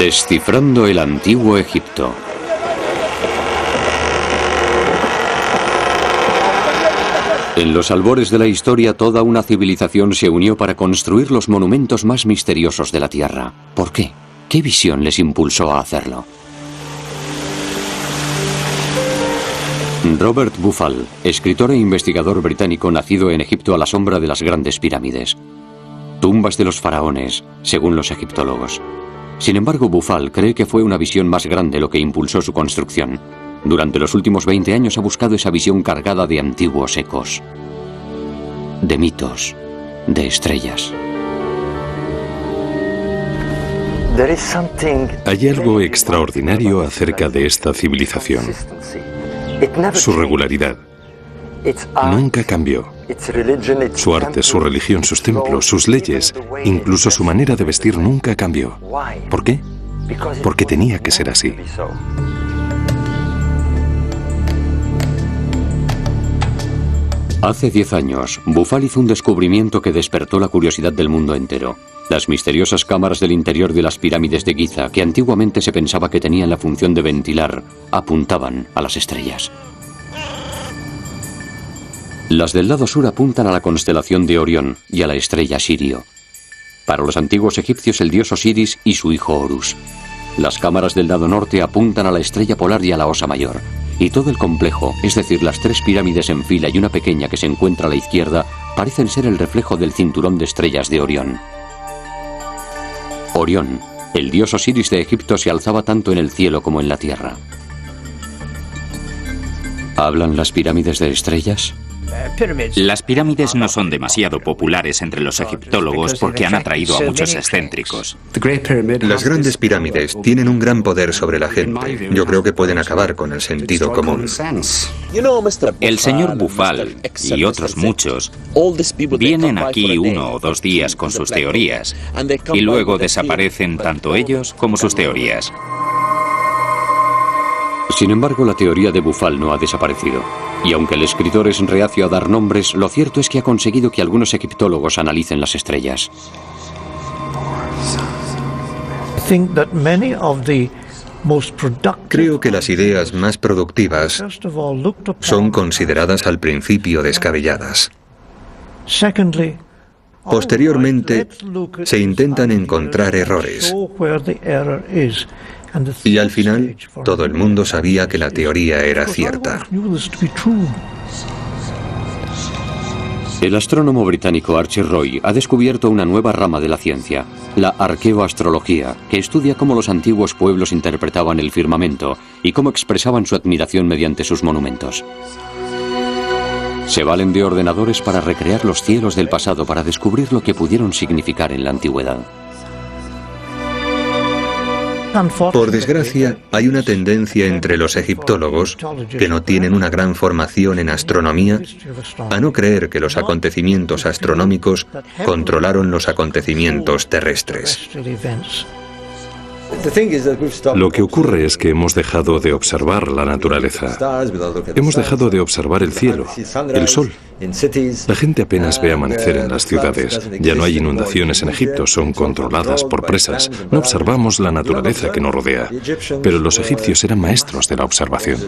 Descifrando el antiguo Egipto. En los albores de la historia, toda una civilización se unió para construir los monumentos más misteriosos de la Tierra. ¿Por qué? ¿Qué visión les impulsó a hacerlo? Robert Bauval, escritor e investigador británico nacido en Egipto a la sombra de las grandes pirámides. Tumbas de los faraones, según los egiptólogos. Sin embargo, Bauval cree que fue una visión más grande lo que impulsó su construcción. Durante los últimos 20 años ha buscado esa visión cargada de antiguos ecos, de mitos, de estrellas. Hay algo extraordinario acerca de esta civilización. Su regularidad nunca cambió. Su arte, su religión, sus templos, sus leyes, incluso su manera de vestir nunca cambió. ¿Por qué? Porque tenía que ser así. Hace 10 años, Bauval hizo un descubrimiento que despertó la curiosidad del mundo entero. Las misteriosas cámaras del interior de las pirámides de Giza, que antiguamente se pensaba que tenían la función de ventilar, apuntaban a las estrellas. Las del lado sur apuntan a la constelación de Orión y a la estrella Sirio. Para los antiguos egipcios, el dios Osiris y su hijo Horus. Las cámaras del lado norte apuntan a la estrella polar y a la Osa Mayor. Y todo el complejo, es decir, las 3 pirámides en fila y una pequeña que se encuentra a la izquierda, parecen ser el reflejo del cinturón de estrellas de Orión. Orión, el dios Osiris de Egipto, se alzaba tanto en el cielo como en la tierra. ¿Hablan las pirámides de estrellas? Las pirámides no son demasiado populares entre los egiptólogos porque han atraído a muchos excéntricos. Las grandes pirámides tienen un gran poder sobre la gente. Yo creo que pueden acabar con el sentido común. El señor Bauval y otros muchos vienen aquí 1 o 2 días con sus teorías y luego desaparecen tanto ellos como sus teorías. Sin embargo, la teoría de Bauval no ha desaparecido. Y aunque el escritor es reacio a dar nombres, lo cierto es que ha conseguido que algunos egiptólogos analicen las estrellas. Creo que las ideas más productivas son consideradas al principio descabelladas. Posteriormente, se intentan encontrar errores. Y al final, todo el mundo sabía que la teoría era cierta. El astrónomo británico Archie Roy ha descubierto una nueva rama de la ciencia, la arqueoastrología, que estudia cómo los antiguos pueblos interpretaban el firmamento y cómo expresaban su admiración mediante sus monumentos. Se valen de ordenadores para recrear los cielos del pasado para descubrir lo que pudieron significar en la antigüedad. Por desgracia, hay una tendencia entre los egiptólogos, que no tienen una gran formación en astronomía, a no creer que los acontecimientos astronómicos controlaron los acontecimientos terrestres. Lo que ocurre es que hemos dejado de observar la naturaleza. Hemos dejado de observar el cielo, el sol. La gente apenas ve amanecer en las ciudades. Ya no hay inundaciones en Egipto, son controladas por presas. No observamos la naturaleza que nos rodea. Pero los egipcios eran maestros de la observación.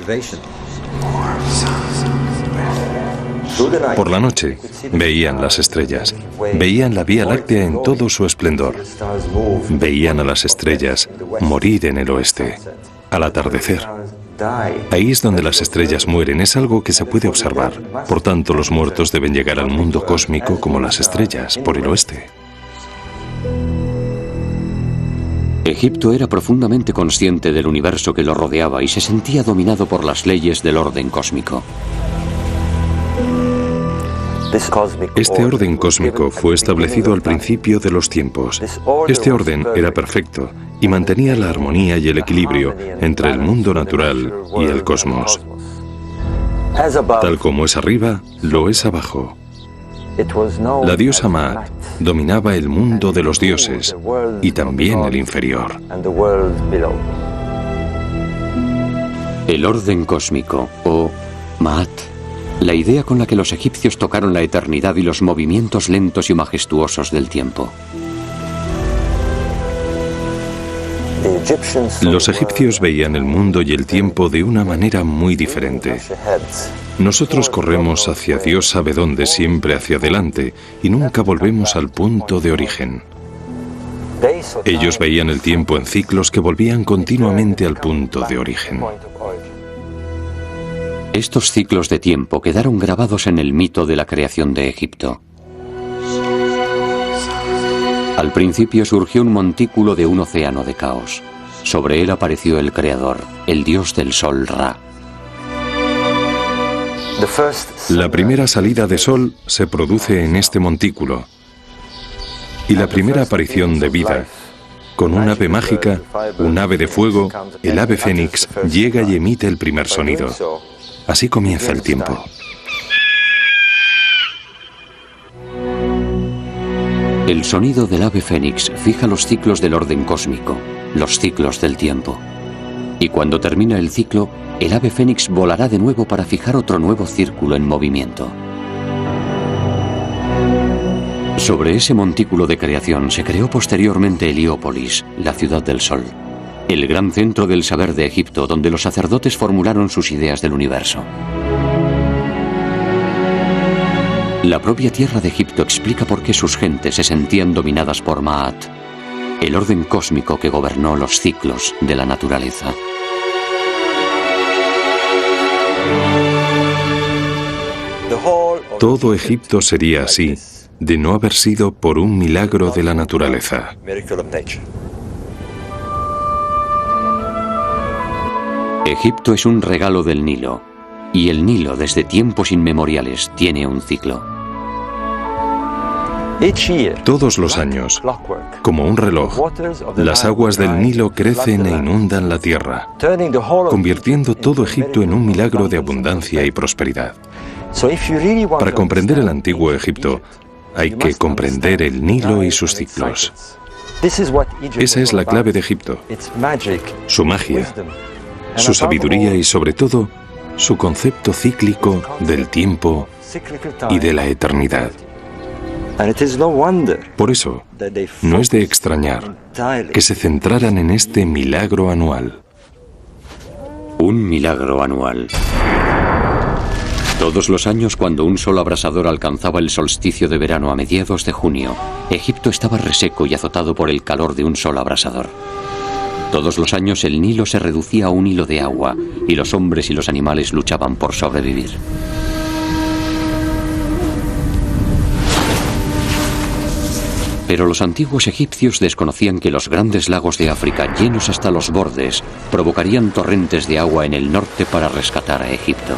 Por la noche veían las estrellas, veían la Vía Láctea en todo su esplendor, veían a las estrellas morir en el oeste, al atardecer. Ahí es donde las estrellas mueren, es algo que se puede observar. Por tanto, los muertos deben llegar al mundo cósmico como las estrellas, por el oeste. Egipto era profundamente consciente del universo que lo rodeaba y se sentía dominado por las leyes del orden cósmico. Este orden cósmico fue establecido al principio de los tiempos. Este orden era perfecto y mantenía la armonía y el equilibrio entre el mundo natural y el cosmos. Tal como es arriba, lo es abajo. La diosa Maat dominaba el mundo de los dioses y también el inferior. El orden cósmico, o Maat, la idea con la que los egipcios tocaron la eternidad y los movimientos lentos y majestuosos del tiempo. Los egipcios veían el mundo y el tiempo de una manera muy diferente. Nosotros corremos hacia Dios sabe dónde, siempre hacia adelante, y nunca volvemos al punto de origen. Ellos veían el tiempo en ciclos que volvían continuamente al punto de origen. Estos ciclos de tiempo quedaron grabados en el mito de la creación de Egipto. Al principio surgió un montículo de un océano de caos. Sobre él apareció el Creador, el dios del sol Ra. La primera salida de sol se produce en este montículo. Y la primera aparición de vida, con un ave mágica, un ave de fuego, el ave fénix, llega y emite el primer sonido. Así comienza el tiempo. El sonido del ave fénix fija los ciclos del orden cósmico, los ciclos del tiempo. Y cuando termina el ciclo, el ave fénix volará de nuevo para fijar otro nuevo círculo en movimiento. Sobre ese montículo de creación se creó posteriormente Heliópolis, la ciudad del sol, el gran centro del saber de Egipto, donde los sacerdotes formularon sus ideas del universo. La propia tierra de Egipto explica por qué sus gentes se sentían dominadas por Maat, el orden cósmico que gobernó los ciclos de la naturaleza. Todo Egipto sería así, de no haber sido por un milagro de la naturaleza. Egipto es un regalo del Nilo, y el Nilo desde tiempos inmemoriales tiene un ciclo. Todos los años, como un reloj, las aguas del Nilo crecen e inundan la tierra, convirtiendo todo Egipto en un milagro de abundancia y prosperidad. Para comprender el antiguo Egipto, hay que comprender el Nilo y sus ciclos. Esa es la clave de Egipto, su magia, su sabiduría y sobre todo, su concepto cíclico del tiempo y de la eternidad. Por eso, no es de extrañar que se centraran en este milagro anual. Un milagro anual. Todos los años, cuando un sol abrasador alcanzaba el solsticio de verano a mediados de junio, Egipto estaba reseco y azotado por el calor de un sol abrasador. Todos los años el Nilo se reducía a un hilo de agua y los hombres y los animales luchaban por sobrevivir. Pero los antiguos egipcios desconocían que los grandes lagos de África, llenos hasta los bordes, provocarían torrentes de agua en el norte para rescatar a Egipto.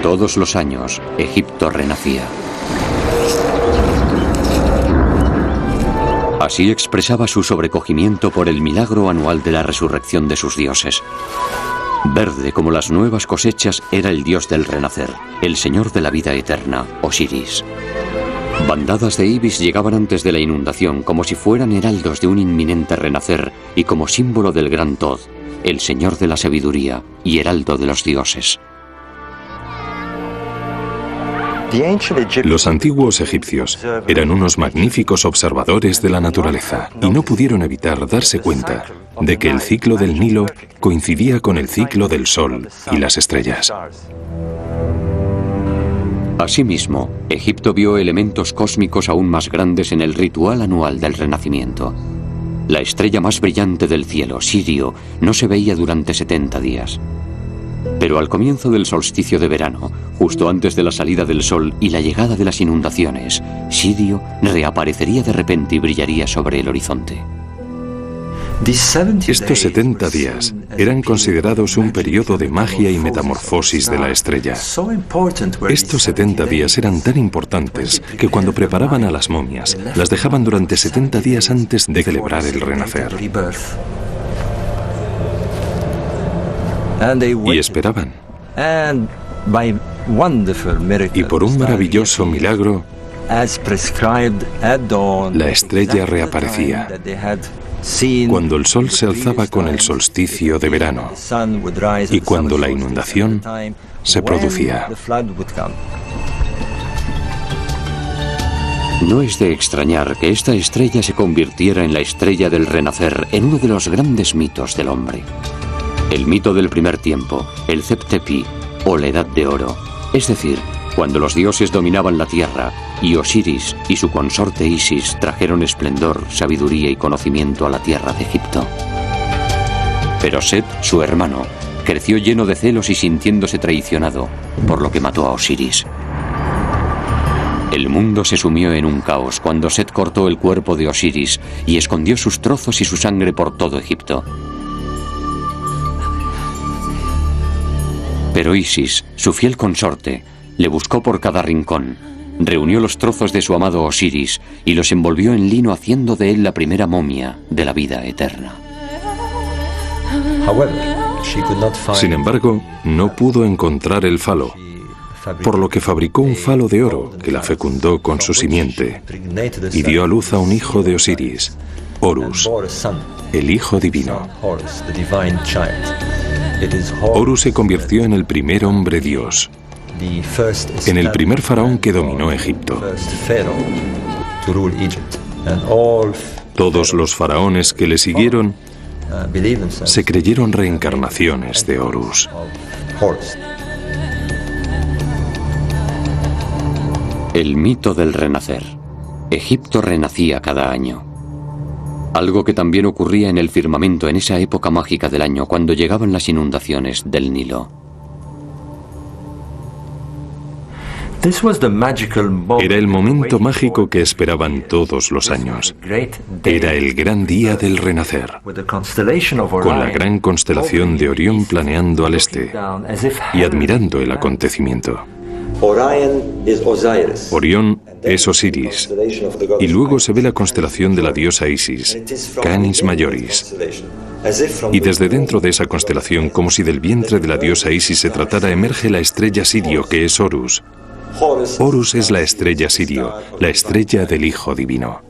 Todos los años, Egipto renacía. Así expresaba su sobrecogimiento por el milagro anual de la resurrección de sus dioses. Verde como las nuevas cosechas era el dios del renacer, el señor de la vida eterna, Osiris. Bandadas de ibis llegaban antes de la inundación como si fueran heraldos de un inminente renacer y como símbolo del gran Tod, el señor de la sabiduría y heraldo de los dioses. Los antiguos egipcios eran unos magníficos observadores de la naturaleza y no pudieron evitar darse cuenta de que el ciclo del Nilo coincidía con el ciclo del Sol y las estrellas. Asimismo, Egipto vio elementos cósmicos aún más grandes en el ritual anual del renacimiento. La estrella más brillante del cielo, Sirio, no se veía durante 70 días. Pero al comienzo del solsticio de verano, justo antes de la salida del sol y la llegada de las inundaciones, Sirio reaparecería de repente y brillaría sobre el horizonte. Estos 70 días eran considerados un periodo de magia y metamorfosis de la estrella. Estos 70 días eran tan importantes que cuando preparaban a las momias, las dejaban durante 70 días antes de celebrar el renacer. Y esperaban. Y por un maravilloso milagro, la estrella reaparecía. Cuando el sol se alzaba con el solsticio de verano y cuando la inundación se producía. No es de extrañar que esta estrella se convirtiera en la estrella del renacer en uno de los grandes mitos del hombre. El mito del primer tiempo, el Zep-Tepi, o la Edad de Oro, es decir, cuando los dioses dominaban la tierra y Osiris y su consorte Isis trajeron esplendor, sabiduría y conocimiento a la tierra de Egipto. Pero Set, su hermano, creció lleno de celos y sintiéndose traicionado, por lo que mató a Osiris. El mundo se sumió en un caos cuando Set cortó el cuerpo de Osiris y escondió sus trozos y su sangre por todo Egipto. Pero Isis, su fiel consorte, le buscó por cada rincón, reunió los trozos de su amado Osiris y los envolvió en lino haciendo de él la primera momia de la vida eterna. Sin embargo, no pudo encontrar el falo, por lo que fabricó un falo de oro que la fecundó con su simiente y dio a luz a un hijo de Osiris, Horus, el hijo divino. Horus se convirtió en el primer hombre dios, en el primer faraón que dominó Egipto. Todos los faraones que le siguieron se creyeron reencarnaciones de Horus. El mito del renacer. Egipto renacía cada año. Algo que también ocurría en el firmamento en esa época mágica del año cuando llegaban las inundaciones del Nilo. Era el momento mágico que esperaban todos los años. Era el gran día del renacer, con la gran constelación de Orión planeando al este y admirando el acontecimiento. Orión es Osiris, y luego se ve la constelación de la diosa Isis, Canis Majoris. Y desde dentro de esa constelación, como si del vientre de la diosa Isis se tratara, emerge la estrella Sirio, que es Horus. Horus es la estrella Sirio, la estrella del Hijo Divino.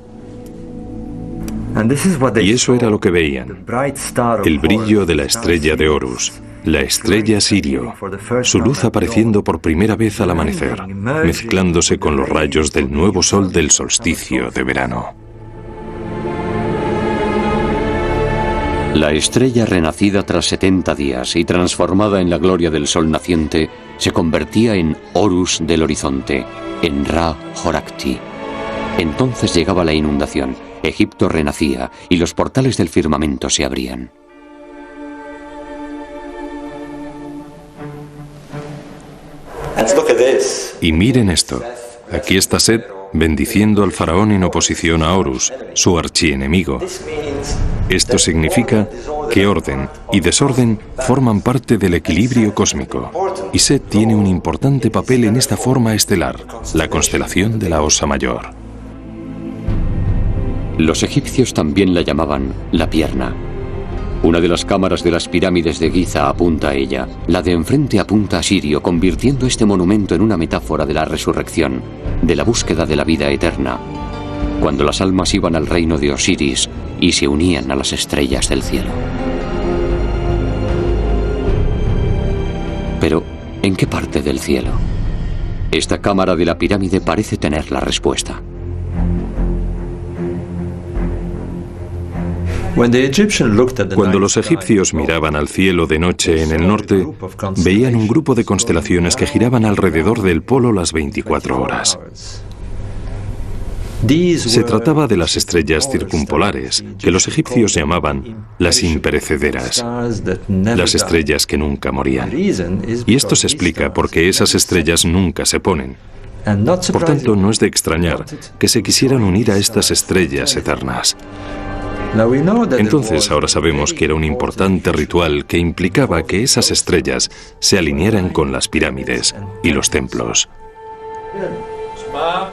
Y eso era lo que veían, el brillo de la estrella de Horus, la estrella Sirio, su luz apareciendo por primera vez al amanecer, mezclándose con los rayos del nuevo sol del solsticio de verano. La estrella renacida tras 70 días y transformada en la gloria del sol naciente se convertía en Horus del horizonte, en Ra-Horakhti. Entonces llegaba la inundación, Egipto renacía y los portales del firmamento se abrían. Y miren esto, aquí está Set bendiciendo al faraón en oposición a Horus, su archienemigo. Esto significa que orden y desorden forman parte del equilibrio cósmico, y Set tiene un importante papel en esta forma estelar, la constelación de la Osa Mayor. Los egipcios también la llamaban la pierna. Una de las cámaras de las pirámides de Giza apunta a ella, la de enfrente apunta a Sirio, convirtiendo este monumento en una metáfora de la resurrección, de la búsqueda de la vida eterna, cuando las almas iban al reino de Osiris y se unían a las estrellas del cielo. Pero, ¿en qué parte del cielo? Esta cámara de la pirámide parece tener la respuesta. Cuando los egipcios miraban al cielo de noche en el norte, veían un grupo de constelaciones que giraban alrededor del polo las 24 horas. Se trataba de las estrellas circumpolares, que los egipcios llamaban las imperecederas, las estrellas que nunca morían. Y esto se explica porque esas estrellas nunca se ponen. Por tanto, no es de extrañar que se quisieran unir a estas estrellas eternas. Entonces ahora sabemos que era un importante ritual que implicaba que esas estrellas se alinearan con las pirámides y los templos.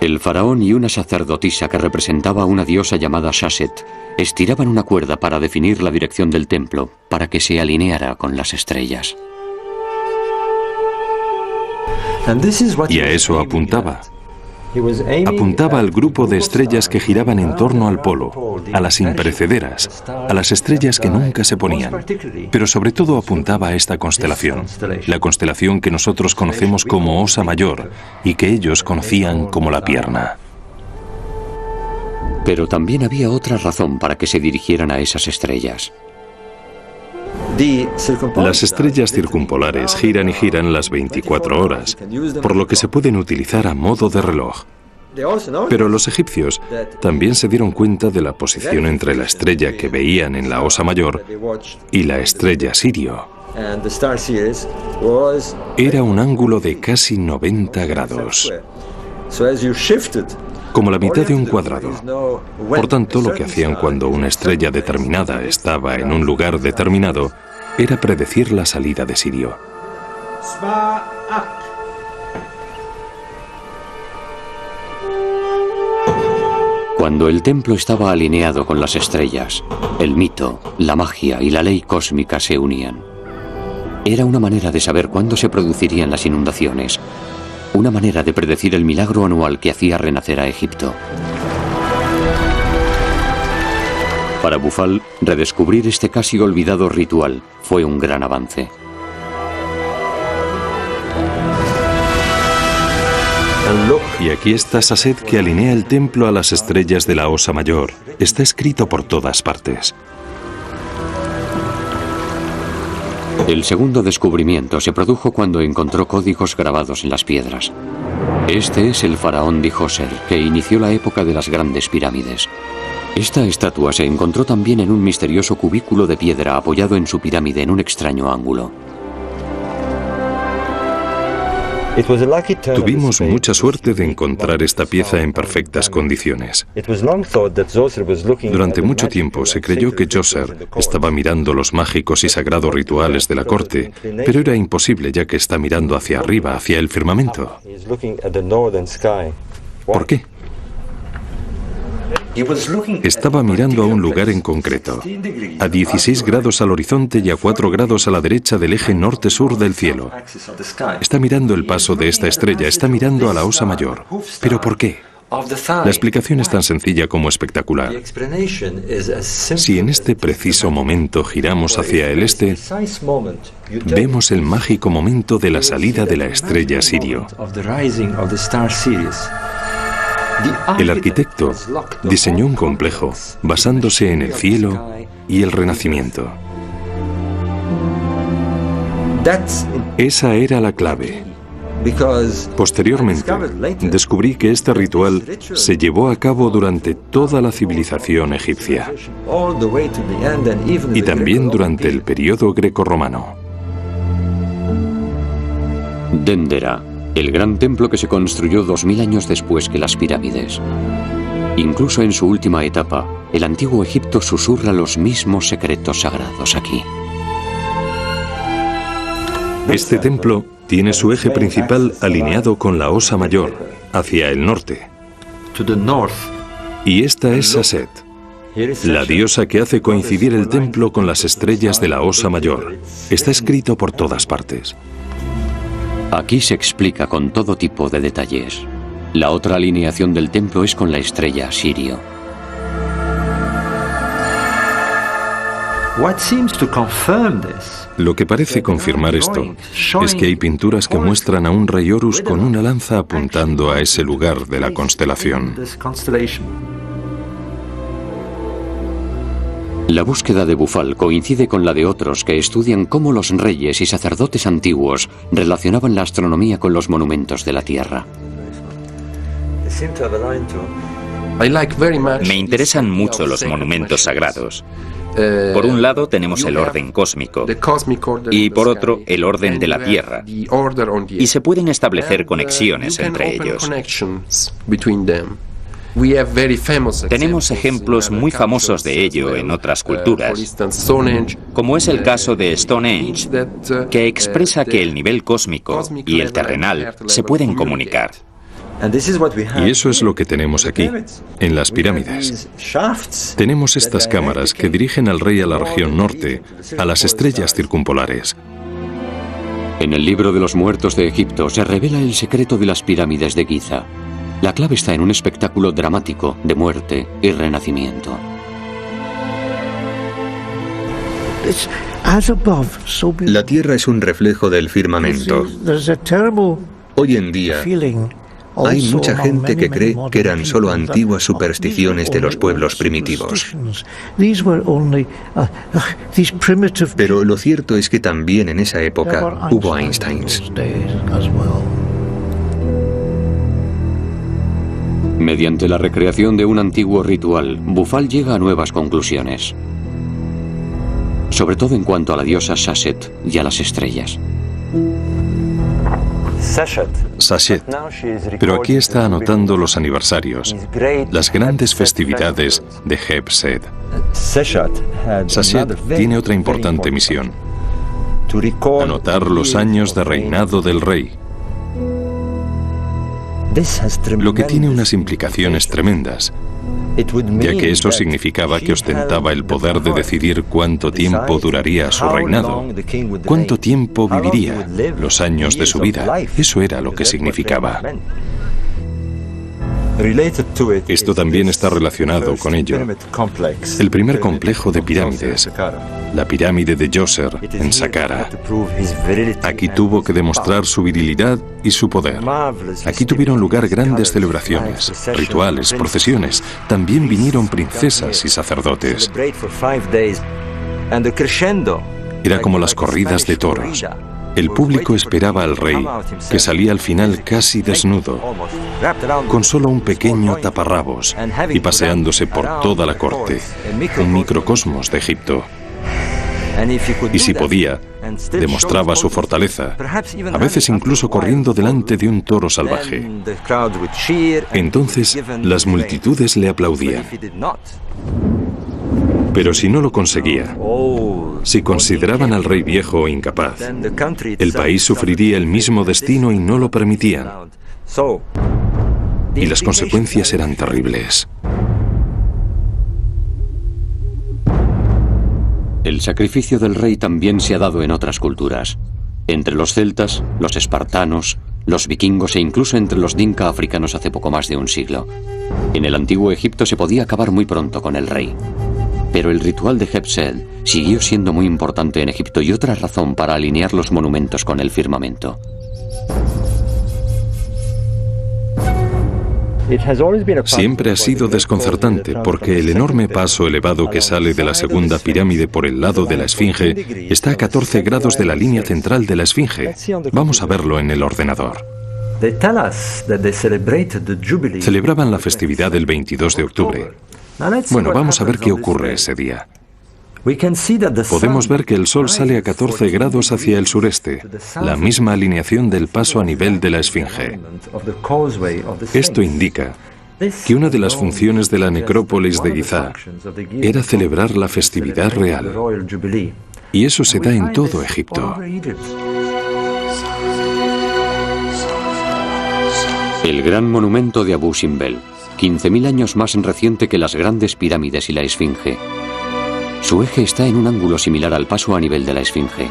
El faraón y una sacerdotisa que representaba a una diosa llamada Shashet estiraban una cuerda para definir la dirección del templo, para que se alineara con las estrellas. Y a eso apuntaba. Apuntaba al grupo de estrellas que giraban en torno al polo, a las imperecederas, a las estrellas que nunca se ponían. Pero sobre todo apuntaba a esta constelación, la constelación que nosotros conocemos como Osa Mayor y que ellos conocían como la pierna. Pero también había otra razón para que se dirigieran a esas estrellas. Las estrellas circumpolares giran y giran las 24 horas, por lo que se pueden utilizar a modo de reloj. Pero los egipcios también se dieron cuenta de la posición entre la estrella que veían en la Osa Mayor y la estrella Sirio. Era un ángulo de casi 90 grados, como la mitad de un cuadrado. Por tanto, lo que hacían cuando una estrella determinada estaba en un lugar determinado era predecir la salida de Sirio. Cuando el templo estaba alineado con las estrellas, el mito, la magia y la ley cósmica se unían. Era una manera de saber cuándo se producirían las inundaciones, una manera de predecir el milagro anual que hacía renacer a Egipto. Para Bufal, redescubrir este casi olvidado ritual fue un gran avance. Y aquí está Saset, que alinea el templo a las estrellas de la Osa Mayor. Está escrito por todas partes. El segundo descubrimiento se produjo cuando encontró códigos grabados en las piedras. Este es el faraón Djoser, que inició la época de las grandes pirámides. Esta estatua se encontró también en un misterioso cubículo de piedra apoyado en su pirámide en un extraño ángulo. Tuvimos mucha suerte de encontrar esta pieza en perfectas condiciones. Durante mucho tiempo se creyó que Djoser estaba mirando los mágicos y sagrados rituales de la corte, pero era imposible ya que está mirando hacia arriba, hacia el firmamento. ¿Por qué? Estaba mirando a un lugar en concreto, a 16 grados al horizonte y a 4 grados a la derecha del eje norte-sur del cielo. Está mirando el paso de esta estrella, está mirando a la Osa Mayor. ¿Pero por qué? La explicación es tan sencilla como espectacular. Si en este preciso momento giramos hacia el este, vemos el mágico momento de la salida de la estrella Sirio. El arquitecto diseñó un complejo basándose en el cielo y el renacimiento. Esa era la clave. Posteriormente, descubrí que este ritual se llevó a cabo durante toda la civilización egipcia y también durante el periodo grecorromano. Dendera, el gran templo que se construyó 2000 años después que las pirámides. Incluso en su última etapa, el antiguo Egipto susurra los mismos secretos sagrados aquí. Este templo tiene su eje principal alineado con la Osa Mayor, hacia el norte. Y esta es Saset, la diosa que hace coincidir el templo con las estrellas de la Osa Mayor. Está escrito por todas partes. Aquí se explica con todo tipo de detalles. La otra alineación del templo es con la estrella Sirio. Lo que parece confirmar esto es que hay pinturas que muestran a un rey Horus con una lanza apuntando a ese lugar de la constelación. La búsqueda de Bufal coincide con la de otros que estudian cómo los reyes y sacerdotes antiguos relacionaban la astronomía con los monumentos de la Tierra. Me interesan mucho los monumentos sagrados. Por un lado tenemos el orden cósmico y por otro el orden de la Tierra, y se pueden establecer conexiones entre ellos. Tenemos ejemplos muy famosos de ello en otras culturas, como es el caso de Stonehenge, que expresa que el nivel cósmico y el terrenal se pueden comunicar. Y eso es lo que tenemos aquí, en las pirámides. Tenemos estas cámaras que dirigen al rey a la región norte, a las estrellas circumpolares. En el libro de los muertos de Egipto se revela el secreto de las pirámides de Giza. La clave está en un espectáculo dramático de muerte y renacimiento. La Tierra es un reflejo del firmamento. Hoy en día Hay mucha gente que cree que eran solo antiguas supersticiones de los pueblos primitivos. Pero lo cierto es que también en esa época hubo Einsteins. Mediante la recreación de un antiguo ritual, Bufal llega a nuevas conclusiones, sobre todo en cuanto a la diosa Sashet y a las estrellas. Sashet, pero aquí está anotando los aniversarios, las grandes festividades de Heb-Sed. Sashet tiene otra importante misión: anotar los años de reinado del rey, lo que tiene unas implicaciones tremendas, ya que eso significaba que ostentaba el poder de decidir cuánto tiempo duraría su reinado, cuánto tiempo viviría, los años de su vida. Eso era lo que significaba. Esto también está relacionado con ello. El primer complejo de pirámides, la pirámide de Djoser en Saqqara. Aquí tuvo que demostrar su virilidad y su poder. Aquí tuvieron lugar grandes celebraciones, rituales, procesiones. También vinieron princesas y sacerdotes. Era como las corridas de toros. El público esperaba al rey, que salía al final casi desnudo, con solo un pequeño taparrabos y paseándose por toda la corte, un microcosmos de Egipto. Y si podía, demostraba su fortaleza, a veces incluso corriendo delante de un toro salvaje. Entonces, las multitudes le aplaudían. Pero si no lo conseguía, si consideraban al rey viejo o incapaz, el país sufriría el mismo destino y no lo permitían. Y las consecuencias eran terribles. El sacrificio del rey también se ha dado en otras culturas. Entre los celtas, los espartanos, los vikingos e incluso entre los dinka africanos hace poco más de un siglo. En el antiguo Egipto se podía acabar muy pronto con el rey. Pero el ritual de Heb-Sed siguió siendo muy importante en Egipto y otra razón para alinear los monumentos con el firmamento. Siempre ha sido desconcertante porque el enorme paso elevado que sale de la segunda pirámide por el lado de la Esfinge está a 14 grados de la línea central de la Esfinge. Vamos a verlo en el ordenador. Celebraban la festividad del 22 de octubre. Bueno, vamos a ver qué ocurre ese día. Podemos ver que el sol sale a 14 grados hacia el sureste, la misma alineación del paso a nivel de la Esfinge. Esto indica que una de las funciones de la necrópolis de Giza era celebrar la festividad real. Y eso se da en todo Egipto. El gran monumento de Abu Simbel, 15.000 años más reciente que las grandes pirámides y la Esfinge. Su eje está en un ángulo similar al paso a nivel de la Esfinge,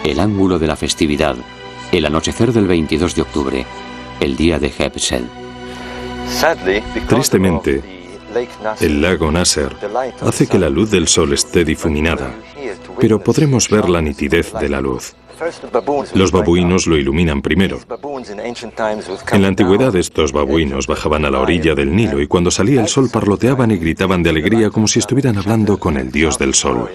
el ángulo de la festividad, el anochecer del 22 de octubre, el día de Heb-Sed. Tristemente, el lago Nasser hace que la luz del sol esté difuminada, pero podremos ver la nitidez de la luz. Los babuinos lo iluminan primero. En la antigüedad estos babuinos bajaban a la orilla del Nilo y cuando salía el sol parloteaban y gritaban de alegría como si estuvieran hablando con el dios del sol.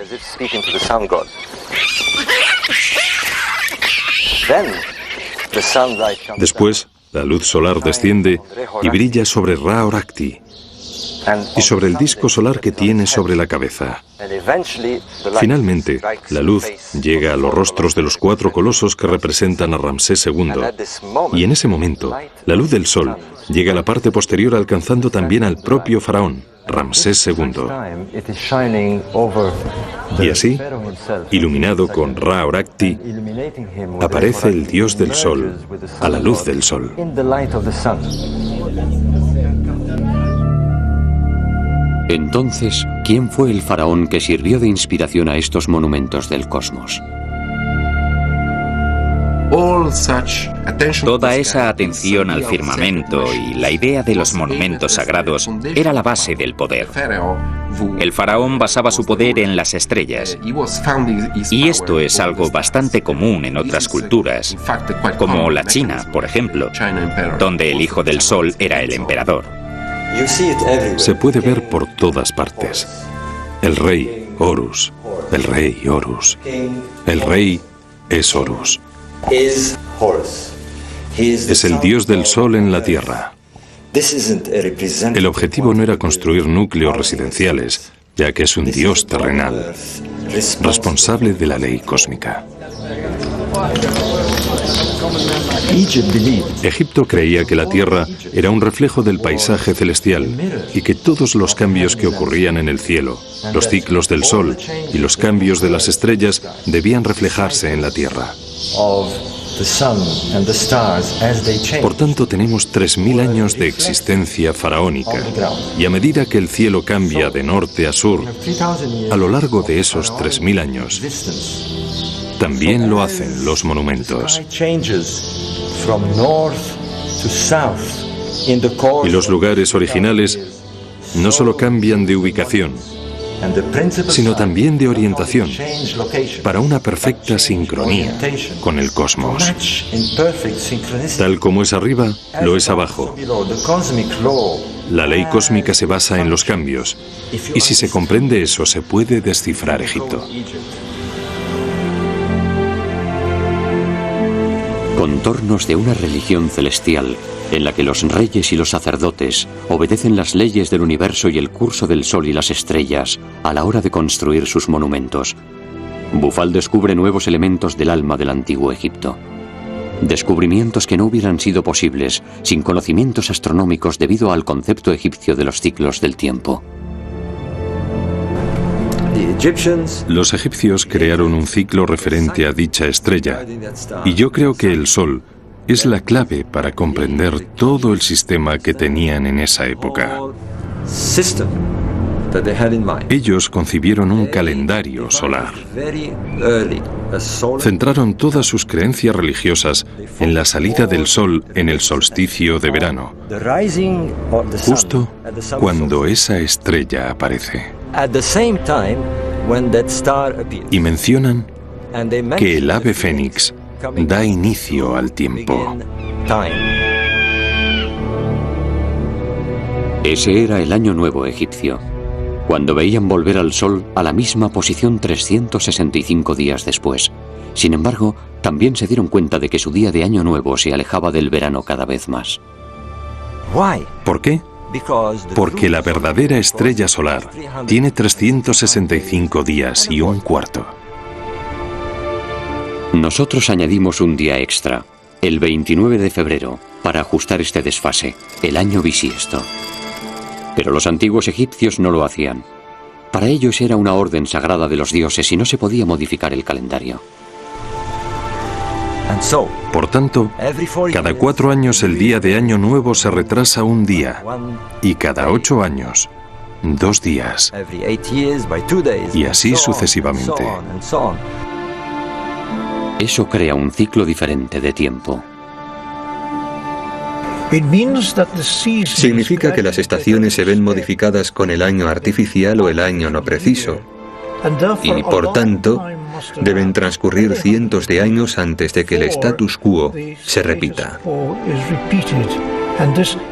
Después, la luz solar desciende y brilla sobre Ra Horakhti y sobre el disco solar que tiene sobre la cabeza. Finalmente, la luz llega a los rostros de los 4 colosos que representan a Ramsés II, y en ese momento, la luz del sol llega a la parte posterior alcanzando también al propio faraón, Ramsés II. Y así, iluminado con Ra Horakhti, aparece el dios del sol a la luz del sol. Entonces, ¿quién fue el faraón que sirvió de inspiración a estos monumentos del cosmos? Toda esa atención al firmamento y la idea de los monumentos sagrados era la base del poder. El faraón basaba su poder en las estrellas. Y esto es algo bastante común en otras culturas, como la China, por ejemplo, donde el hijo del sol era el emperador. Se puede ver por todas partes. El rey, Horus. El rey, Horus. El rey es Horus. Es el dios del sol en la tierra. El objetivo no era construir núcleos residenciales, ya que es un dios terrenal, responsable de la ley cósmica. Egipto creía que la Tierra era un reflejo del paisaje celestial y que todos los cambios que ocurrían en el cielo, los ciclos del Sol y los cambios de las estrellas debían reflejarse en la Tierra. Por tanto, tenemos 3000 años de existencia faraónica, y a medida que el cielo cambia de norte a sur, a lo largo de esos 3000 años, también lo hacen los monumentos. Y los lugares originales no solo cambian de ubicación, sino también de orientación, para una perfecta sincronía con el cosmos. Tal como es arriba, lo es abajo. La ley cósmica se basa en los cambios, y si se comprende eso, se puede descifrar Egipto. Contornos de una religión celestial en la que los reyes y los sacerdotes obedecen las leyes del universo y el curso del sol y las estrellas a la hora de construir sus monumentos. Bufal descubre nuevos elementos del alma del antiguo Egipto. Descubrimientos que no hubieran sido posibles sin conocimientos astronómicos debido al concepto egipcio de los ciclos del tiempo. Los egipcios crearon un ciclo referente a dicha estrella, y yo creo que el Sol es la clave para comprender todo el sistema que tenían en esa época. Ellos concibieron un calendario solar. Centraron todas sus creencias religiosas en la salida del Sol en el solsticio de verano, justo cuando esa estrella aparece. Y mencionan que el ave fénix da inicio al tiempo. Ese era el año nuevo egipcio, cuando veían volver al sol a la misma posición 365 días después. Sin embargo, también se dieron cuenta de que su día de año nuevo se alejaba del verano cada vez más. ¿Por qué? Porque la verdadera estrella solar tiene 365 días y un cuarto. Nosotros añadimos un día extra, el 29 de febrero, para ajustar este desfase, el año bisiesto. Pero los antiguos egipcios no lo hacían. Para ellos era una orden sagrada de los dioses y no se podía modificar el calendario. Por tanto, cada 4 años el día de Año Nuevo se retrasa un día, y cada 8 años, 2 días, y así sucesivamente. Eso crea un ciclo diferente de tiempo. Significa que las estaciones se ven modificadas con el año artificial o el año no preciso, y por tanto deben transcurrir cientos de años antes de que el status quo se repita.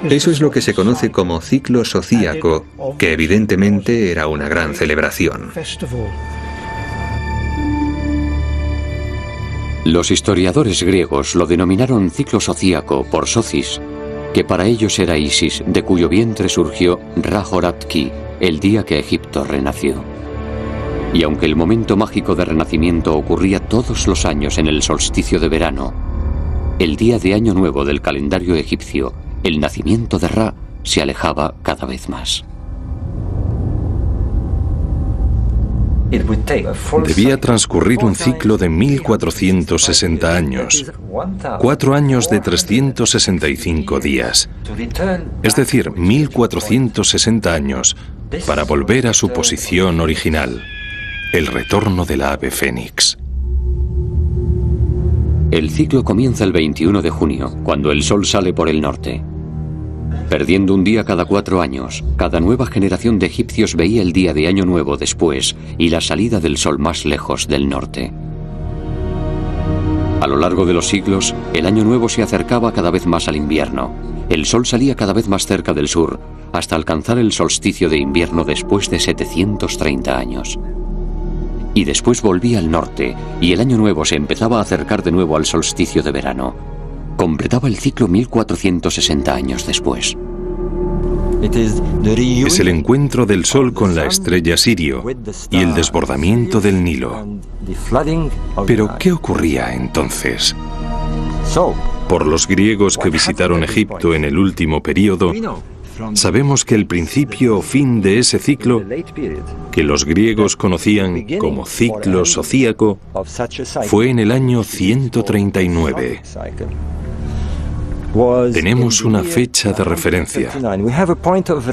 Eso es lo que se conoce como ciclo zodíaco, que evidentemente era una gran celebración. Los historiadores griegos lo denominaron ciclo zodíaco por Socis, que para ellos era Isis, de cuyo vientre surgió Ra-Horat-Ki, el día que Egipto renació. Y aunque el momento mágico de renacimiento ocurría todos los años en el solsticio de verano, el día de Año Nuevo del calendario egipcio, el nacimiento de Ra, se alejaba cada vez más. Debía transcurrir un ciclo de 1460 años, 4 años de 365 días, es decir, 1460 años, para volver a su posición original, el retorno del ave fénix. El ciclo comienza el 21 de junio, cuando el sol sale por el norte. Perdiendo un día cada 4 años, cada nueva generación de egipcios veía el día de Año Nuevo después y la salida del sol más lejos del norte. A lo largo de los siglos, el Año Nuevo se acercaba cada vez más al invierno. El sol salía cada vez más cerca del sur, hasta alcanzar el solsticio de invierno después de 730 años. Y después volvía al norte, y el Año Nuevo se empezaba a acercar de nuevo al solsticio de verano. Completaba el ciclo 1460 años después. Es el encuentro del Sol con la estrella Sirio y el desbordamiento del Nilo. Pero, ¿qué ocurría entonces? Por los griegos que visitaron Egipto en el último período, sabemos que el principio o fin de ese ciclo, que los griegos conocían como ciclo zodíaco, fue en el año 139. Tenemos una fecha de referencia,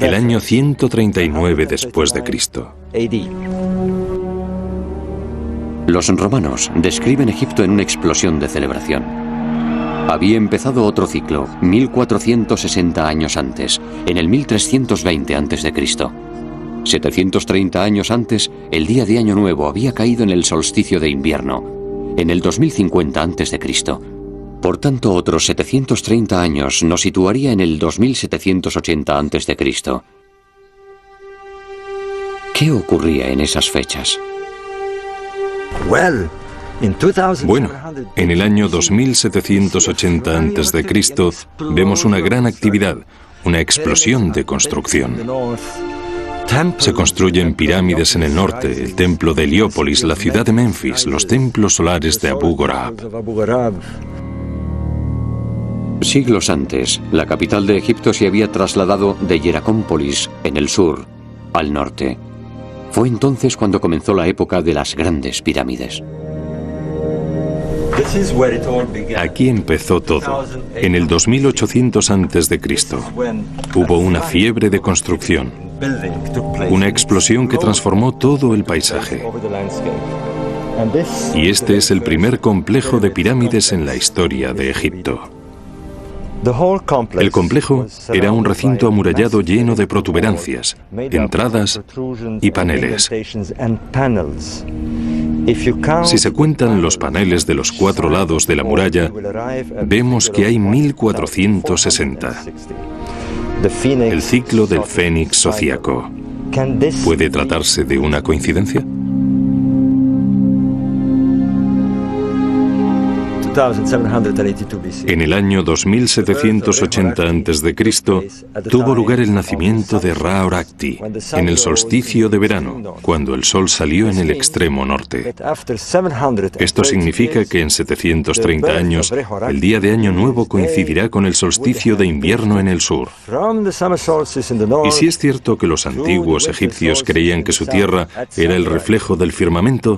el año 139 después de Cristo. Los romanos describen Egipto en una explosión de celebración. Había empezado otro ciclo, 1460 años antes, en el 1320 a.C. 730 años antes, el día de Año Nuevo había caído en el solsticio de invierno, en el 2050 a.C. Por tanto, otros 730 años nos situaría en el 2780 a.C. ¿Qué ocurría en esas fechas? Bueno, en el año 2780 a.C. vemos una gran actividad, una explosión de construcción. Se construyen pirámides en el norte, el templo de Heliópolis, la ciudad de Memphis, los templos solares de Abu Ghorab. Siglos antes, la capital de Egipto se había trasladado de Hieracómpolis, en el sur, al norte. Fue entonces cuando comenzó la época de las grandes pirámides. Aquí empezó todo. En el 2800 a.C. hubo una fiebre de construcción, una explosión que transformó todo el paisaje. Y este es el primer complejo de pirámides en la historia de Egipto. El complejo era un recinto amurallado lleno de protuberancias, entradas y paneles. Si se cuentan los paneles de los 4 lados de la muralla, vemos que hay 1460. El ciclo del Fénix zodíaco. ¿Puede tratarse de una coincidencia? En el año 2780 a.C. tuvo lugar el nacimiento de Ra-Horakhti, en el solsticio de verano, cuando el sol salió en el extremo norte. Esto significa que en 730 años, el día de Año Nuevo coincidirá con el solsticio de invierno en el sur. Y si es cierto que los antiguos egipcios creían que su tierra era el reflejo del firmamento,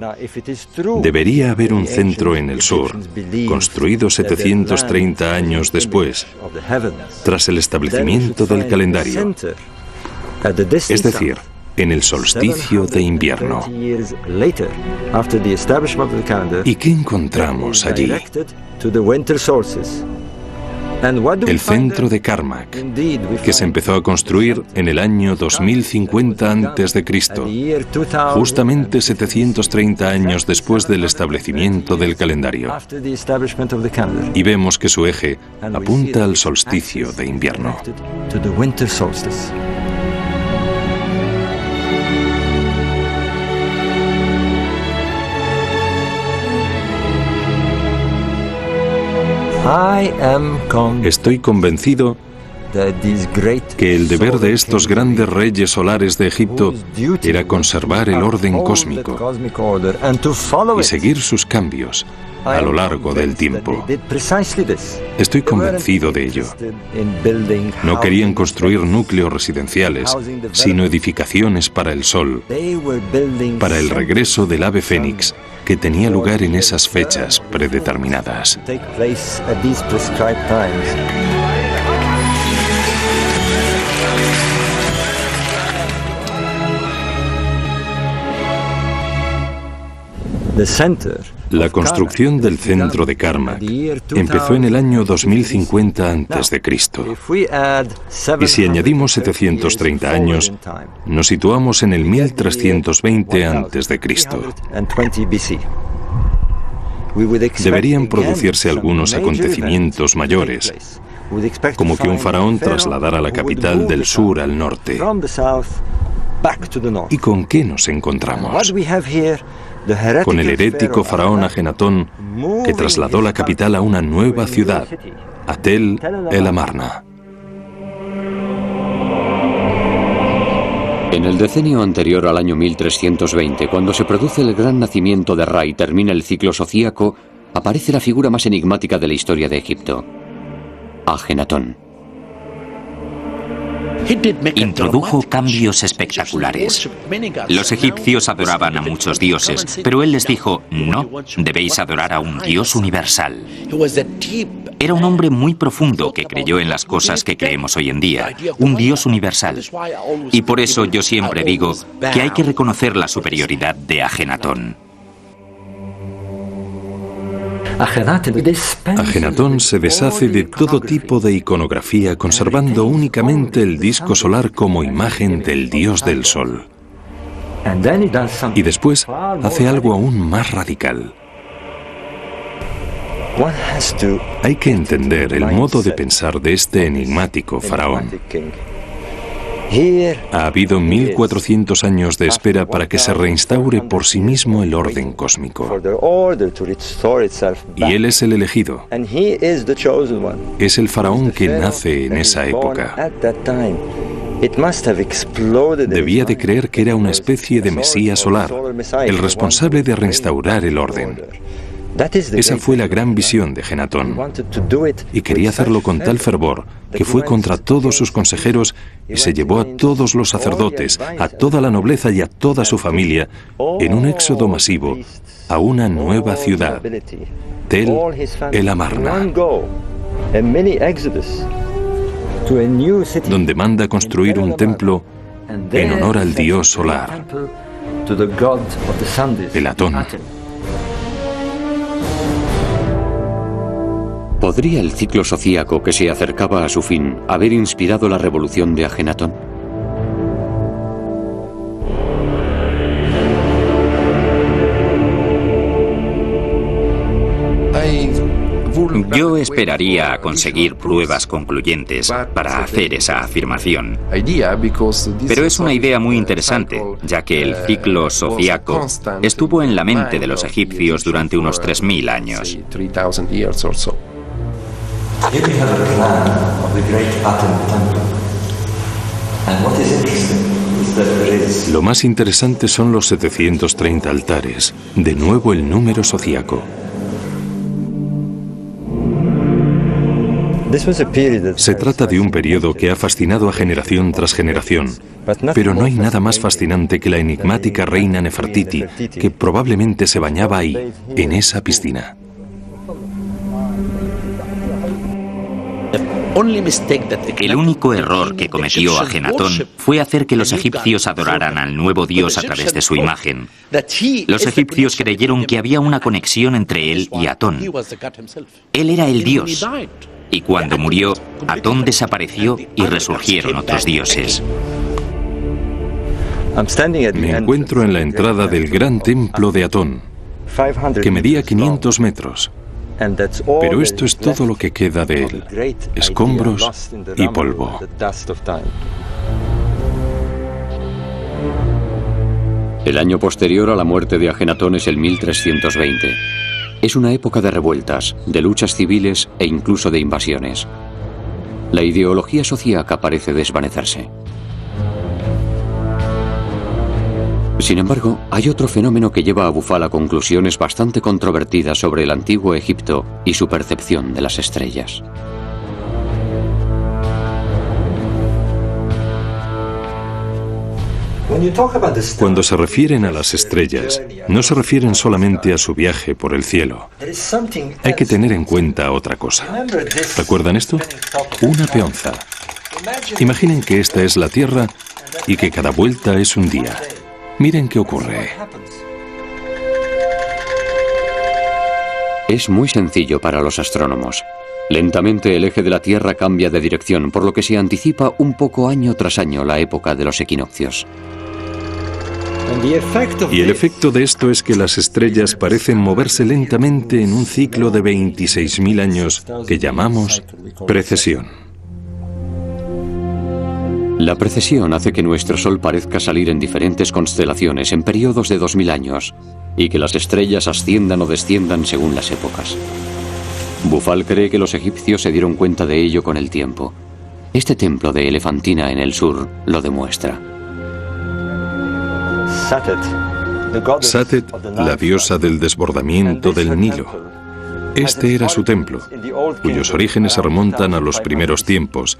debería haber un centro en el sur, construido 730 años después, tras el establecimiento del calendario, es decir, en el solsticio de invierno. ¿Y qué encontramos allí? El centro de Karnak, que se empezó a construir en el año 2050 a.C., justamente 730 años después del establecimiento del calendario. Y vemos que su eje apunta al solsticio de invierno. Estoy convencido que el deber de estos grandes reyes solares de Egipto era conservar el orden cósmico y seguir sus cambios a lo largo del tiempo. Estoy convencido de ello. No querían construir núcleos residenciales, sino edificaciones para el sol, para el regreso del ave fénix, que tenía lugar en esas fechas predeterminadas. La construcción del centro de Karmak empezó en el año 2050 a.C. Y si añadimos 730 años, nos situamos en el 1320 a.C. Deberían producirse algunos acontecimientos mayores, como que un faraón trasladara la capital del sur al norte. ¿Y con qué nos encontramos? Con el herético faraón Ajenatón, que trasladó la capital a una nueva ciudad, a Tel el Amarna. En el decenio anterior al año 1320, cuando se produce el gran nacimiento de Ra y termina el ciclo sociaco, aparece la figura más enigmática de la historia de Egipto, Ajenatón. Introdujo cambios espectaculares. Los egipcios adoraban a muchos dioses, pero él les dijo, no, debéis adorar a un Dios universal. Era un hombre muy profundo que creyó en las cosas que creemos hoy en día, un Dios universal. Y por eso yo siempre digo que hay que reconocer la superioridad de Ajenatón. Ajenatón se deshace de todo tipo de iconografía, conservando únicamente el disco solar como imagen del dios del sol. Y después hace algo aún más radical. Hay que entender el modo de pensar de este enigmático faraón. Ha habido 1400 años de espera para que se reinstaure por sí mismo el orden cósmico. Y él es el elegido. Es el faraón que nace en esa época. Debía de creer que era una especie de Mesías solar, el responsable de reinstaurar el orden. Esa fue la gran visión de Ajenatón, y quería hacerlo con tal fervor que fue contra todos sus consejeros y se llevó a todos los sacerdotes, a toda la nobleza y a toda su familia en un éxodo masivo a una nueva ciudad, Tel el Amarna, donde manda construir un templo en honor al dios solar, el Atón. ¿Podría el ciclo sociaco que se acercaba a su fin haber inspirado la revolución de Ajenatón? Yo esperaría a conseguir pruebas concluyentes para hacer esa afirmación. Pero es una idea muy interesante, ya que el ciclo sociaco estuvo en la mente de los egipcios durante unos 3000 años. Lo más interesante son los 730 altares, de nuevo el número sociaco. Se trata de un periodo que ha fascinado a generación tras generación, pero no hay nada más fascinante que la enigmática reina Nefertiti, que probablemente se bañaba ahí, en esa piscina. El único error que cometió Ajenatón fue hacer que los egipcios adoraran al nuevo dios a través de su imagen. Los egipcios creyeron que había una conexión entre él y Atón. Él era el dios. Y cuando murió, Atón desapareció y resurgieron otros dioses. Me encuentro en la entrada del gran templo de Atón, que medía 500 metros. Pero esto es todo lo que queda de él, escombros y polvo. El año posterior a la muerte de Ajenatón es el 1320. Es una época de revueltas, de luchas civiles e incluso de invasiones. La ideología sociaca parece desvanecerse. Sin embargo, hay otro fenómeno que lleva a Bufal a conclusiones bastante controvertidas sobre el antiguo Egipto y su percepción de las estrellas. Cuando se refieren a las estrellas, no se refieren solamente a su viaje por el cielo. Hay que tener en cuenta otra cosa. ¿Recuerdan esto? Una peonza. Imaginen que esta es la Tierra y que cada vuelta es un día. Miren qué ocurre. Es muy sencillo para los astrónomos. Lentamente el eje de la Tierra cambia de dirección, por lo que se anticipa un poco año tras año la época de los equinoccios. Y el efecto de esto es que las estrellas parecen moverse lentamente en un ciclo de 26.000 años que llamamos precesión. La precesión hace que nuestro Sol parezca salir en diferentes constelaciones en periodos de 2000 años y que las estrellas asciendan o desciendan según las épocas. Bufal cree que los egipcios se dieron cuenta de ello con el tiempo. Este templo de Elefantina en el sur lo demuestra. Satet, la diosa del desbordamiento del Nilo. Este era su templo, cuyos orígenes se remontan a los primeros tiempos,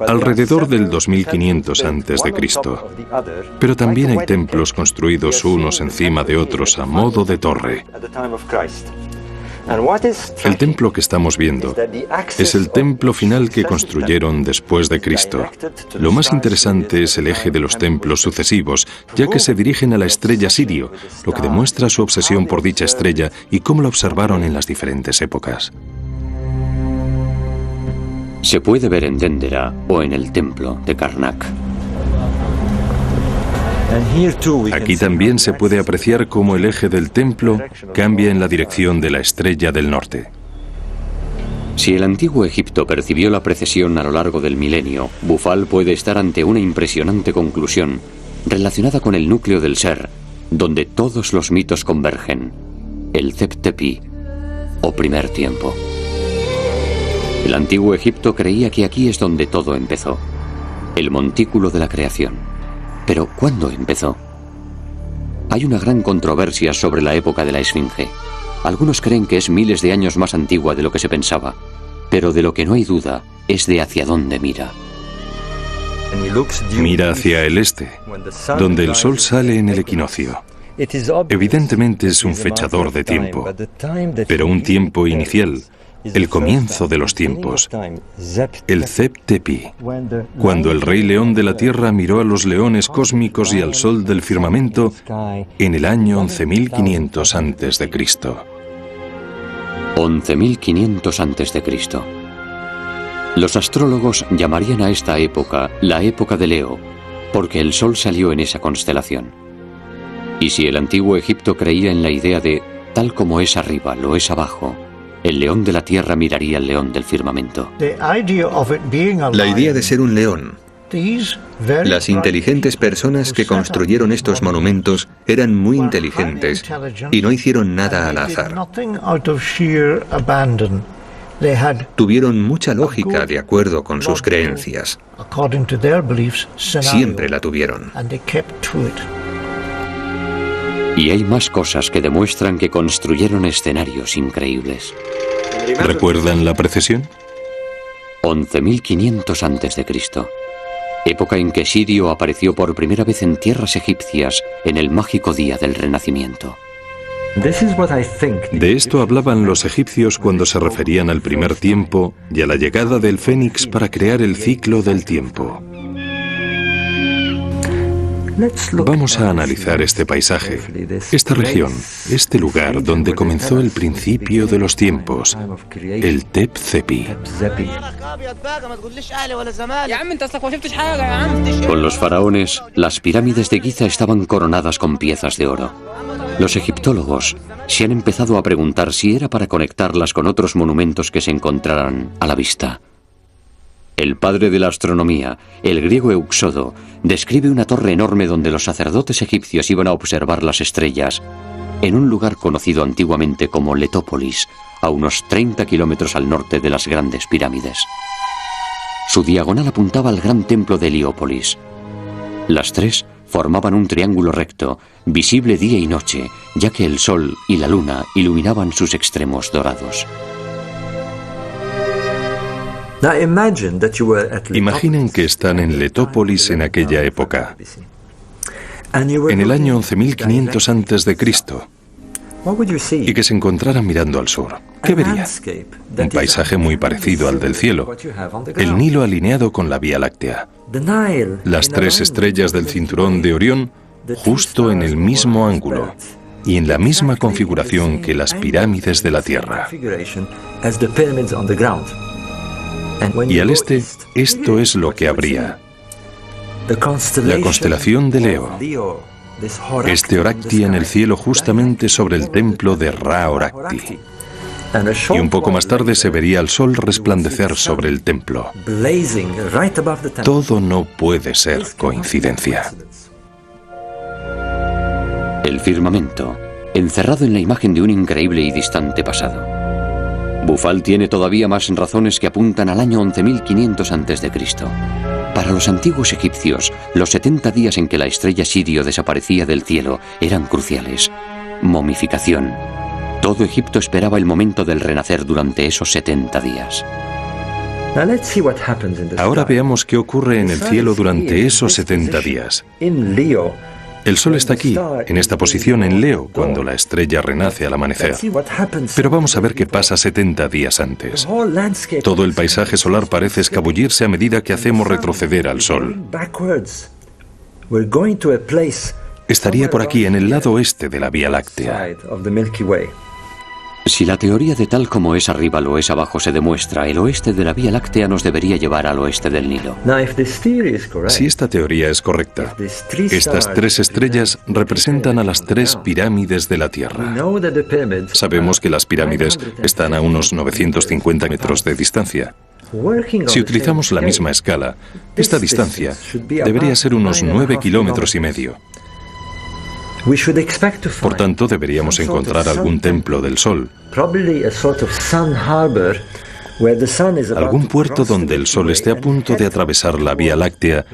alrededor del 2500 a.C. Pero también hay templos construidos unos encima de otros a modo de torre. El templo que estamos viendo es el templo final que construyeron después de Cristo. Lo más interesante es el eje de los templos sucesivos, ya que se dirigen a la estrella Sirio, lo que demuestra su obsesión por dicha estrella y cómo la observaron en las diferentes épocas. Se puede ver en Dendera o en el templo de Karnak. Aquí también se puede apreciar cómo el eje del templo cambia en la dirección de la estrella del norte. Si el antiguo Egipto percibió la precesión a lo largo del milenio, Bufal puede estar ante una impresionante conclusión relacionada con el núcleo del ser, donde todos los mitos convergen, el Zep-Tepi, o primer tiempo. El antiguo Egipto creía que aquí es donde todo empezó, el montículo de la creación. Pero ¿cuándo empezó? Hay una gran controversia sobre la época de la Esfinge. Algunos creen que es miles de años más antigua de lo que se pensaba, pero de lo que no hay duda es de hacia dónde mira. Mira hacia el este, donde el sol sale en el equinoccio. Evidentemente es un fechador de tiempo, pero un tiempo inicial, el comienzo de los tiempos, el Zep-Tepi, cuando el rey león de la tierra miró a los leones cósmicos y al sol del firmamento en el año 11.500 a.C. 11.500 a.C. Los astrólogos llamarían a esta época la época de Leo, porque el sol salió en esa constelación. Y si el antiguo Egipto creía en la idea de tal como es arriba, lo es abajo, el león de la tierra miraría al león del firmamento. La idea de ser un león. Las inteligentes personas que construyeron estos monumentos eran muy inteligentes y no hicieron nada al azar. Tuvieron mucha lógica de acuerdo con sus creencias. Siempre la tuvieron. Y hay más cosas que demuestran que construyeron escenarios increíbles. ¿Recuerdan la precesión? 11.500 a.C., época en que Sirio apareció por primera vez en tierras egipcias en el mágico día del Renacimiento. De esto hablaban los egipcios cuando se referían al primer tiempo y a la llegada del Fénix para crear el ciclo del tiempo. Vamos a analizar este paisaje, esta región, este lugar donde comenzó el principio de los tiempos, el Zep-Tepi. Con los faraones, las pirámides de Giza estaban coronadas con piezas de oro. Los egiptólogos se han empezado a preguntar si era para conectarlas con otros monumentos que se encontraran a la vista. El padre de la astronomía, el griego Euxodo, describe una torre enorme donde los sacerdotes egipcios iban a observar las estrellas, en un lugar conocido antiguamente como Letópolis, a unos 30 kilómetros al norte de las grandes pirámides. Su diagonal apuntaba al gran templo de Heliópolis. Las tres formaban un triángulo recto, visible día y noche, ya que el sol y la luna iluminaban sus extremos dorados. Imaginen que están en Letópolis en aquella época, en el año 11.500 a.C., y que se encontraran mirando al sur. ¿Qué verían? Un paisaje muy parecido al del cielo, el Nilo alineado con la Vía Láctea, las tres estrellas del cinturón de Orión justo en el mismo ángulo, y en la misma configuración que las pirámides de la Tierra. Y al este, esto es lo que habría. La constelación de Leo. Este Orakti en el cielo justamente sobre el templo de Ra Orakti. Y un poco más tarde se vería el sol resplandecer sobre el templo. Todo no puede ser coincidencia. El firmamento, encerrado en la imagen de un increíble y distante pasado. Bufal tiene todavía más razones que apuntan al año 11.500 a.C. Para los antiguos egipcios, los 70 días en que la estrella Sirio desaparecía del cielo eran cruciales. Momificación. Todo Egipto esperaba el momento del renacer durante esos 70 días. Ahora veamos qué ocurre en el cielo durante esos 70 días. El sol está aquí, en esta posición en Leo, cuando la estrella renace al amanecer. Pero vamos a ver qué pasa 70 días antes. Todo el paisaje solar parece escabullirse a medida que hacemos retroceder al sol. Estaría por aquí, en el lado oeste de la Vía Láctea. Si la teoría de tal como es arriba lo es abajo se demuestra, el oeste de la Vía Láctea nos debería llevar al oeste del Nilo. Si esta teoría es correcta, estas tres estrellas representan a las tres pirámides de la Tierra. Sabemos que las pirámides están a unos 950 metros de distancia. Si utilizamos la misma escala, esta distancia debería ser unos 9,5 kilómetros. Por tanto, deberíamos encontrar algún templo del Sol, algún puerto donde el Sol esté a punto de atravesar la Vía Láctea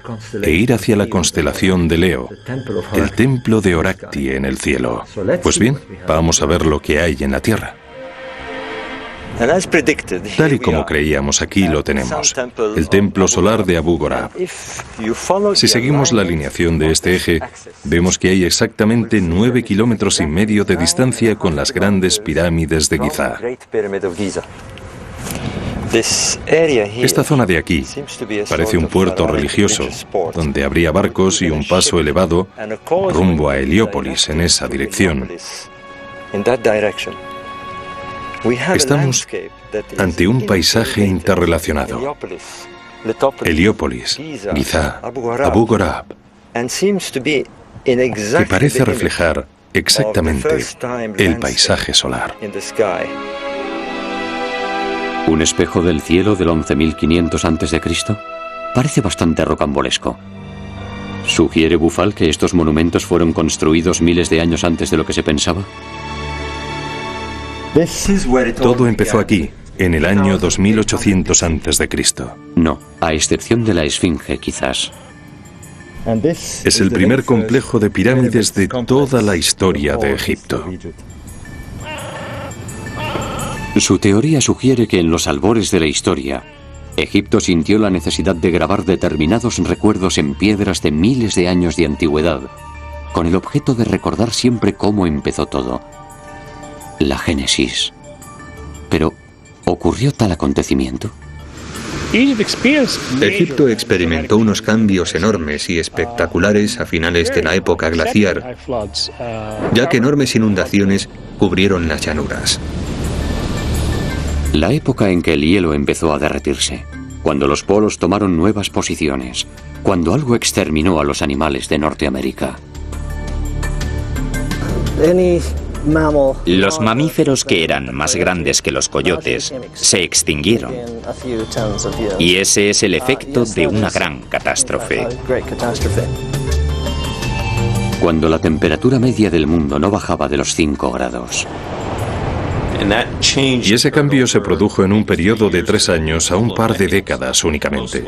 e ir hacia la constelación de Leo, el templo de Orakti en el cielo. Pues bien, vamos a ver lo que hay en la Tierra. Tal y como creíamos, aquí lo tenemos, el templo solar de Abu Ghorab. Si seguimos la alineación de este eje, vemos que hay exactamente 9,5 kilómetros de distancia con las grandes pirámides de Giza. Esta zona de aquí parece un puerto religioso, donde habría barcos y un paso elevado rumbo a Heliópolis en esa dirección. Estamos ante un paisaje interrelacionado. Heliópolis, Giza, Abu Ghorab, que parece reflejar exactamente el paisaje solar. ¿Un espejo del cielo del 11.500 a.C.? Parece bastante rocambolesco. ¿Sugiere Bufal que estos monumentos fueron construidos miles de años antes de lo que se pensaba? Todo empezó aquí, en el año 2800 a.C. No, a excepción de la Esfinge, quizás. Es el primer complejo de pirámides de toda la historia de Egipto. Su teoría sugiere que en los albores de la historia, Egipto sintió la necesidad de grabar determinados recuerdos en piedras de miles de años de antigüedad, con el objeto de recordar siempre cómo empezó todo. La Génesis. Pero, ¿ocurrió tal acontecimiento? Egipto experimentó unos cambios enormes y espectaculares a finales de la época glaciar, ya que enormes inundaciones cubrieron las llanuras. La época en que el hielo empezó a derretirse, cuando los polos tomaron nuevas posiciones, cuando algo exterminó a los animales de Norteamérica. Los mamíferos que eran más grandes que los coyotes se extinguieron. Y ese es el efecto de una gran catástrofe. Cuando la temperatura media del mundo no bajaba de los 5 grados. Y ese cambio se produjo en un periodo de 3 años a un par de décadas únicamente.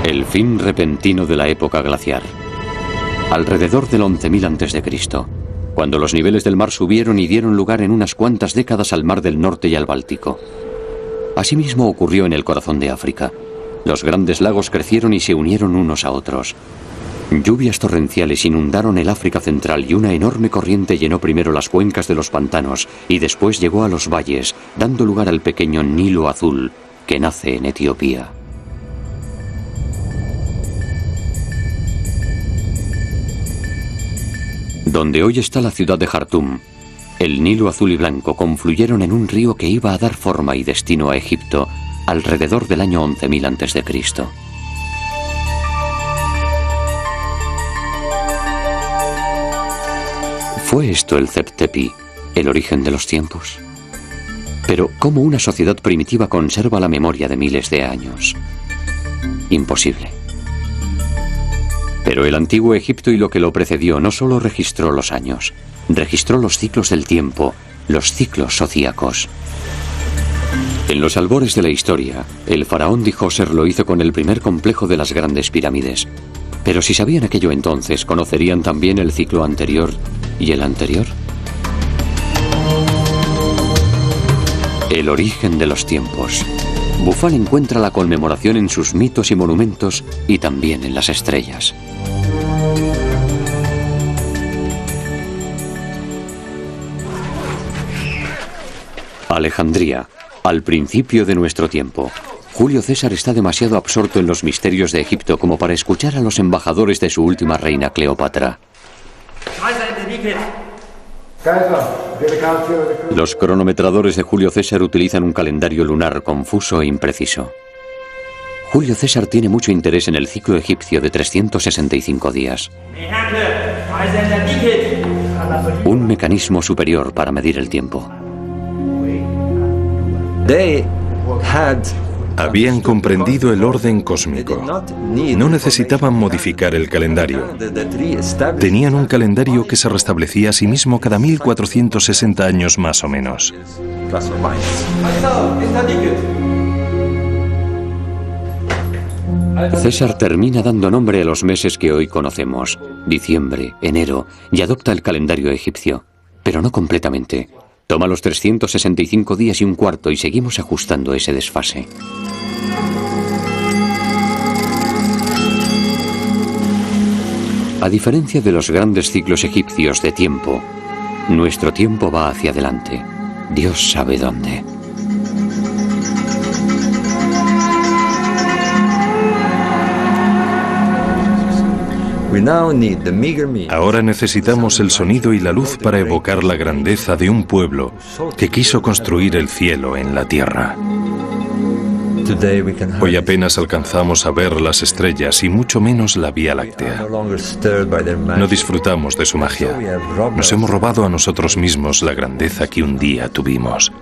El fin repentino de la época glaciar. Alrededor del 11.000 a.C., cuando los niveles del mar subieron y dieron lugar en unas cuantas décadas al Mar del Norte y al Báltico. Asimismo ocurrió en el corazón de África. Los grandes lagos crecieron y se unieron unos a otros. Lluvias torrenciales inundaron el África central y una enorme corriente llenó primero las cuencas de los pantanos y después llegó a los valles, dando lugar al pequeño Nilo Azul, que nace en Etiopía. Donde hoy está la ciudad de Jartum, el Nilo azul y blanco confluyeron en un río que iba a dar forma y destino a Egipto alrededor del año 11.000 a.C. ¿Fue esto el Zep-Tepi, el origen de los tiempos? Pero ¿cómo una sociedad primitiva conserva la memoria de miles de años? Imposible. Pero el antiguo Egipto y lo que lo precedió no solo registró los años, registró los ciclos del tiempo, los ciclos zodíacos. En los albores de la historia, el faraón Djoser lo hizo con el primer complejo de las grandes pirámides. Pero si sabían aquello entonces, ¿conocerían también el ciclo anterior y el anterior? El origen de los tiempos. Bufal encuentra la conmemoración en sus mitos y monumentos y también en las estrellas. Alejandría, al principio de nuestro tiempo. Julio César está demasiado absorto en los misterios de Egipto como para escuchar a los embajadores de su última reina, Cleopatra. Los cronometradores de Julio César utilizan un calendario lunar confuso e impreciso. Julio César tiene mucho interés en el ciclo egipcio de 365 días. Un mecanismo superior para medir el tiempo. Habían comprendido el orden cósmico. No necesitaban modificar el calendario. Tenían un calendario que se restablecía a sí mismo cada 1460 años más o menos. César termina dando nombre a los meses que hoy conocemos, diciembre, enero, y adopta el calendario egipcio, pero no completamente. Toma los 365 días y un cuarto y seguimos ajustando ese desfase. A diferencia de los grandes ciclos egipcios de tiempo, nuestro tiempo va hacia adelante. Dios sabe dónde. Ahora necesitamos el sonido y la luz para evocar la grandeza de un pueblo que quiso construir el cielo en la tierra. Hoy apenas alcanzamos a ver las estrellas y mucho menos la Vía Láctea. No disfrutamos de su magia. Nos hemos robado a nosotros mismos la grandeza que un día tuvimos.